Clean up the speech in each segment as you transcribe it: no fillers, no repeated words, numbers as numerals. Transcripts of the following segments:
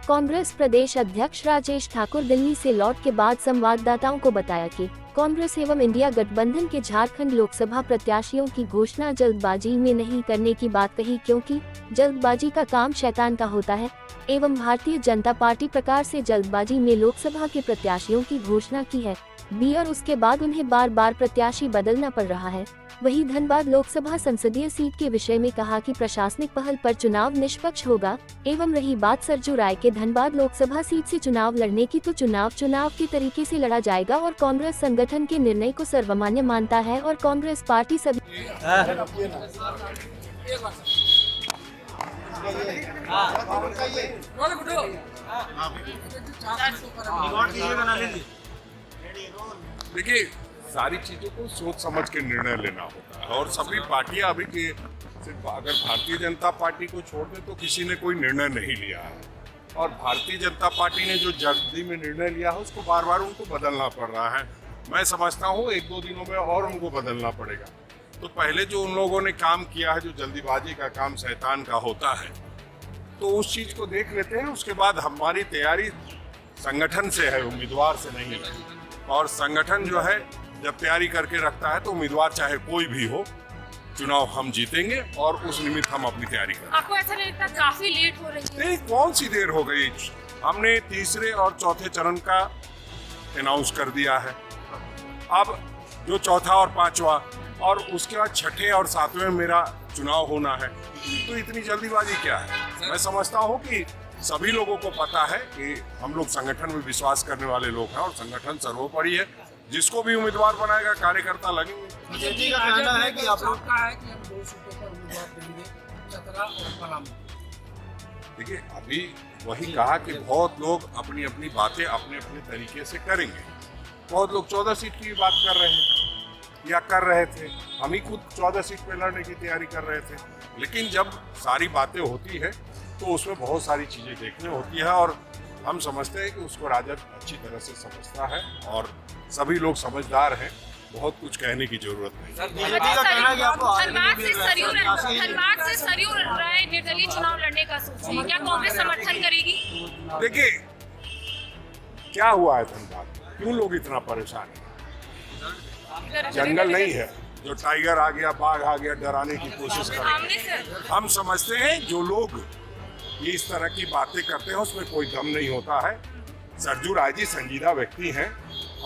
कांग्रेस प्रदेश अध्यक्ष राजेश ठाकुर दिल्ली से लौट के बाद संवाददाताओं को बताया कि कांग्रेस एवं इंडिया गठबंधन के झारखंड लोकसभा प्रत्याशियों की घोषणा जल्दबाजी में नहीं करने की बात कही, क्योंकि जल्दबाजी का काम शैतान का होता है एवं भारतीय जनता पार्टी प्रकार से जल्दबाजी में लोकसभा के प्रत्याशियों की घोषणा की है और उसके बाद उन्हें बार बार प्रत्याशी बदलना पड़ रहा है। वहीं धनबाद लोकसभा संसदीय सीट के विषय में कहा कि प्रशासनिक पहल पर चुनाव निष्पक्ष होगा एवं रही बात सरजू राय के धनबाद लोकसभा सीट से चुनाव लड़ने की, तो चुनाव के तरीके से लड़ा जाएगा और कांग्रेस संगठन के निर्णय को सर्वमान्य मानता है और कांग्रेस पार्टी सभी देखिए, सारी चीजों को सोच समझ के निर्णय लेना होता है और सभी पार्टियां अभी के सिर्फ अगर भारतीय जनता पार्टी को छोड़ दे तो किसी ने कोई निर्णय नहीं लिया है और भारतीय जनता पार्टी ने जो जल्दी में निर्णय लिया है उसको बार बार उनको बदलना पड़ रहा है। मैं समझता हूँ 1-2 दिनों में और उनको बदलना पड़ेगा। तो पहले जो उन लोगों ने काम किया है, जो जल्दीबाजी का काम शैतान का होता है, तो उस चीज को देख लेते हैं। उसके बाद हमारी तैयारी संगठन से है, उम्मीदवार से नहीं है। और संगठन जो है जब तैयारी करके रखता है तो उम्मीदवार चाहे कोई भी हो, चुनाव हम जीतेंगे और उस निमित्त हम अपनी तैयारी करेंगे। आपको ऐसा नहीं लगता काफी लेट हो रही है? नहीं, कौन सी देर हो गई। हमने तीसरे और चौथे चरण का अनाउंस कर दिया है। अब जो चौथा और पांचवा और उसके बाद छठे और सातवें मेरा चुनाव होना है, तो इतनी जल्दीबाजी क्या है। मैं समझता हूँ कि सभी लोगों को पता है कि हम लोग संगठन में विश्वास करने वाले लोग हैं और संगठन सर्वोपरि है। जिसको भी उम्मीदवार बनाएगा कार्यकर्ता लगेंगे। बीजेपी का कहना है कि आप लोग का है कि हम 2 सीटों पर उम्मीदवार देंगे, चतरा और पलामू। देखिए, अभी वही कहा कि बहुत लोग अपनी अपनी बातें अपने अपने तरीके से करेंगे। बहुत लोग 14 सीट की बात कर रहे हैं या कर रहे थे। हम ही खुद 14 सीट पे लड़ने की तैयारी कर रहे थे। लेकिन जब सारी बातें होती है तो उसमें बहुत सारी चीजें देखने होती है और हम समझते हैं कि उसको राजद अच्छी तरह से समझता है और सभी लोग समझदार हैं। बहुत कुछ कहने की जरूरत नहीं। बीजेपी का कहना है कि आपको धनबाद से सरयू राय निर्दलीय चुनाव लड़ने का सोच रही है, क्या कांग्रेस समर्थन करेगी? देखिए, क्या हुआ है धनबाद, क्यों लोग इतना परेशान हैं? जंगल नहीं है जो टाइगर आ गया, बाघ आ गया डराने की कोशिश कर रहे हैं। हम समझते हैं जो लोग ये इस तरह की बातें करते हैं उसमें कोई दम नहीं होता है। सरजू राय जी संजीदा व्यक्ति हैं,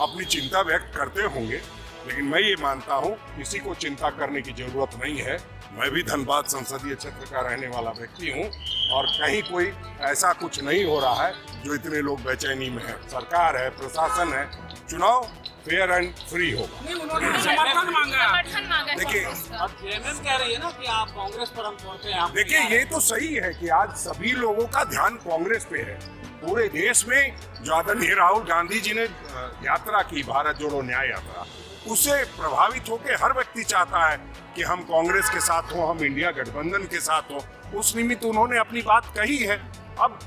अपनी चिंता व्यक्त करते होंगे, लेकिन मैं ये मानता हूँ किसी को चिंता करने की जरूरत नहीं है। मैं भी धनबाद संसदीय क्षेत्र का रहने वाला व्यक्ति हूँ और कहीं कोई ऐसा कुछ नहीं हो रहा है जो इतने लोग बेचैनी में है। सरकार है, प्रशासन है, चुनाव फेयर एंड फ्री होगा। नहीं, उन्होंने समर्थन मांगा। देखिए, अब जेएमएम कह रही है ना कि आप कांग्रेस पर हम छोड़ते हैं। देखिए, ये तो सही है कि आज सभी लोगों का ध्यान कांग्रेस पे है। पूरे देश में जो आदरणीय राहुल गांधी जी ने यात्रा की, भारत जोड़ो न्याय यात्रा, उससे प्रभावित होकर हर व्यक्ति चाहता है कि हम कांग्रेस के साथ हो, हम इंडिया गठबंधन के साथ हो। उस निमित्त उन्होंने अपनी बात कही है। अब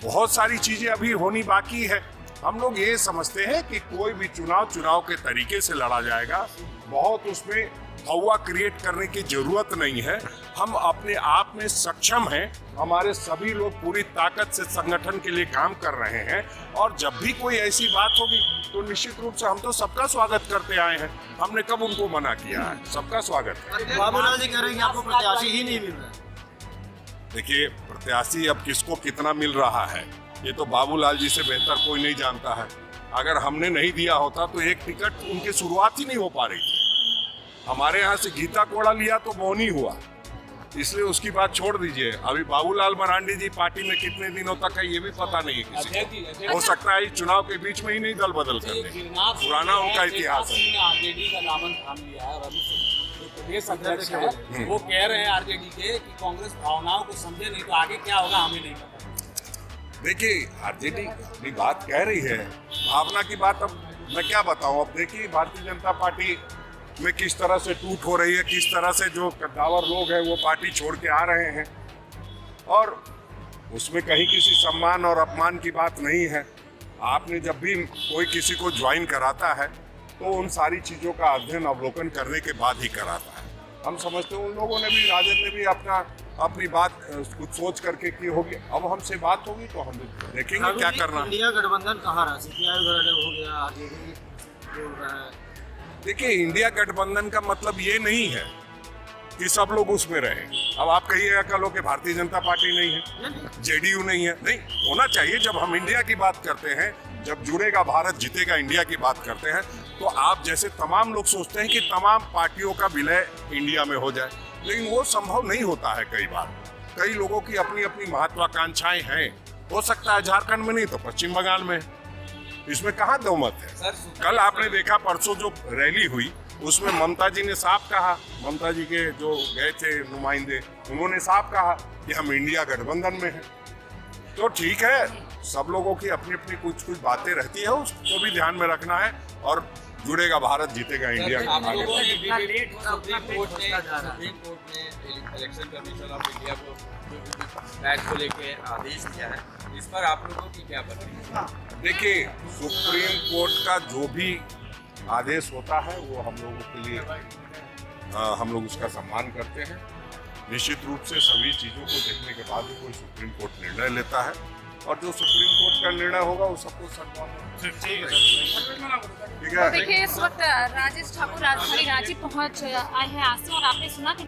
बहुत सारी चीजें अभी होनी बाकी है। हम लोग ये समझते हैं कि कोई भी चुनाव के तरीके से लड़ा जाएगा। बहुत उसमें हवा क्रिएट करने की जरूरत नहीं है। हम अपने आप में सक्षम हैं। हमारे सभी लोग पूरी ताकत से संगठन के लिए काम कर रहे हैं और जब भी कोई ऐसी बात होगी तो निश्चित रूप से हम तो सबका स्वागत करते आए हैं। हमने कब उनको मना किया है? सबका स्वागत है। बाबूलाल जी कह रहे हैं कि आपको प्रत्याशी ही नहीं मिल रहा है। देखिए, प्रत्याशी अब किसको कितना मिल रहा है ये तो बाबूलाल जी से बेहतर कोई नहीं जानता है। अगर हमने नहीं दिया होता तो एक टिकट उनकी शुरुआत ही नहीं हो पा रही थी। हमारे यहाँ से गीता कोड़ा लिया तो मौनी हुआ, इसलिए उसकी बात छोड़ दीजिए। अभी बाबूलाल मरांडी जी पार्टी में कितने दिनों तक है ये भी पता नहीं है किसी को। हो सकता है चुनाव के बीच में ही नहीं दल बदल कर दे। पुराना उनका इतिहास है। आरजेडी का दामन थाम लिया है और अभी जो प्रदेश अध्यक्ष है वो कह रहे हैं आरजेडी के कि कांग्रेस भावनाओं को समझे नहीं, तो आगे क्या होगा हमें नहीं पता। देखिए, आरजेडी अपनी बात कह रही है, भावना की बात अब मैं क्या बताऊं। अब देखिए, भारतीय जनता पार्टी में किस तरह से टूट हो रही है, किस तरह से जो कद्दावर लोग हैं वो पार्टी छोड़ के आ रहे हैं और उसमें कहीं किसी सम्मान और अपमान की बात नहीं है। आपने जब भी कोई किसी को ज्वाइन कराता है तो उन सारी चीज़ों का अध्ययन अवलोकन करने के बाद ही कराता है। हम समझते हैं उन लोगों ने भी, राजद ने भी अपना अपनी बात कुछ सोच करके की होगी। अब हमसे बात होगी तो हम देखेंगे क्या करना है। इंडिया गठबंधन कहाँ रहा? सीपीआई वगैरह हो गया, आरजेडी बोल रहा है। देखिए, इंडिया गठबंधन का मतलब ये नहीं है कि सब लोग उसमें रहे। अब आप कहिएगा कल कि भारतीय जनता पार्टी नहीं है, जेडीयू नहीं है, नहीं होना चाहिए। जब हम इंडिया की बात करते हैं, जब जुड़ेगा भारत जीतेगा इंडिया की बात करते हैं, तो आप जैसे तमाम लोग सोचते हैं कि तमाम पार्टियों का विलय इंडिया में हो जाए, लेकिन वो संभव नहीं होता है। कई बार कई लोगों की अपनी अपनी महत्वाकांक्षाएं हैं। हो सकता है झारखंड में नहीं तो पश्चिम बंगाल में, इसमें कहाँ दौमत है। कल आपने देखा परसों जो रैली हुई उसमें ममता जी ने साफ कहा, ममता जी के जो गए थे नुमाइंदे, उन्होंने साफ कहा कि हम इंडिया गठबंधन में हैं। तो ठीक है, सब लोगों की अपनी अपनी कुछ कुछ बातें रहती है, उसको भी ध्यान में रखना है। और जुड़ेगा भारत जीतेगा इंडिया आप आगे। लोगों ने सुप्रीम कोर्ट ने इलेक्शन कमीशन ऑफ इंडिया को मैच को लेके आदेश दिया है, इस पर आप लोगों की क्या प्रतिक्रिया? देखिए, सुप्रीम कोर्ट का जो भी आदेश होता है वो हम लोगों के लिए हम लोग उसका सम्मान करते हैं। निश्चित रूप से सभी चीज़ों को देखने के बाद ही कोई सुप्रीम कोर्ट निर्णय लेता है, और जो सुप्रीम कोर्ट का निर्णय होगा वो सबको सम्मान। ठीक है। देखिए, इस वक्त राजेश ठाकुर राजधानी रांची पहुंच आए हैं आज से, और आपने सुना कि